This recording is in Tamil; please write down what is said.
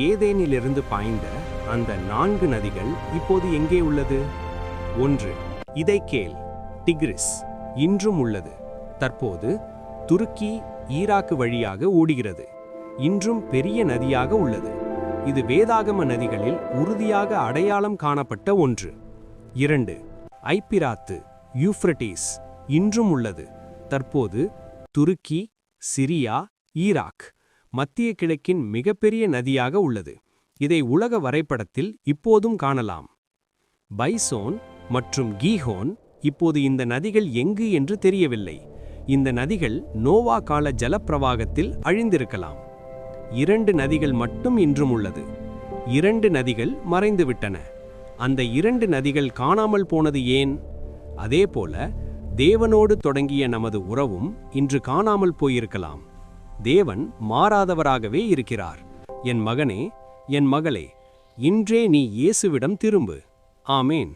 ஏதேனிலிருந்து பாய்ந்த அந்த 4 நதிகள் இப்போது எங்கே உள்ளது? 1. இதை கேள், டிக்ரிஸ் இன்றும் உள்ளது. தற்போது துருக்கி ஈராக்கு வழியாக ஓடுகிறது. இன்றும் பெரிய நதியாக உள்ளது. இது வேதாகம நதிகளில் உறுதியாக அடையாளம் காணப்பட்ட ஒன்று. 2. ஐப்பிராத்து யூப்ரட்டீஸ் இன்றும் உள்ளது. தற்போது துருக்கி, சிரியா, ஈராக், மத்திய கிழக்கின் மிகப்பெரிய நதியாக உள்ளது. இதை உலக வரைபடத்தில் இப்போதும் காணலாம். பைசோன் மற்றும் கீஹோன். இப்போது இந்த நதிகள் எங்கு என்று தெரியவில்லை. இந்த நதிகள் நோவா கால ஜலப்பிரவாகத்தில் அழிந்திருக்கலாம். 2 நதிகள் மட்டும் இன்றும் உள்ளது. 2 நதிகள் மறைந்துவிட்டன. அந்த 2 நதிகள் காணாமல் போனது ஏன்? அதேபோல தேவனோடு தொடங்கிய நமது உறவும் இன்று காணாமல் போயிருக்கலாம். தேவன் மாறாதவராகவே இருக்கிறார். என் மகனே, என் மகளே, இன்றே நீ இயேசுவிடம் திரும்பு. ஆமேன்.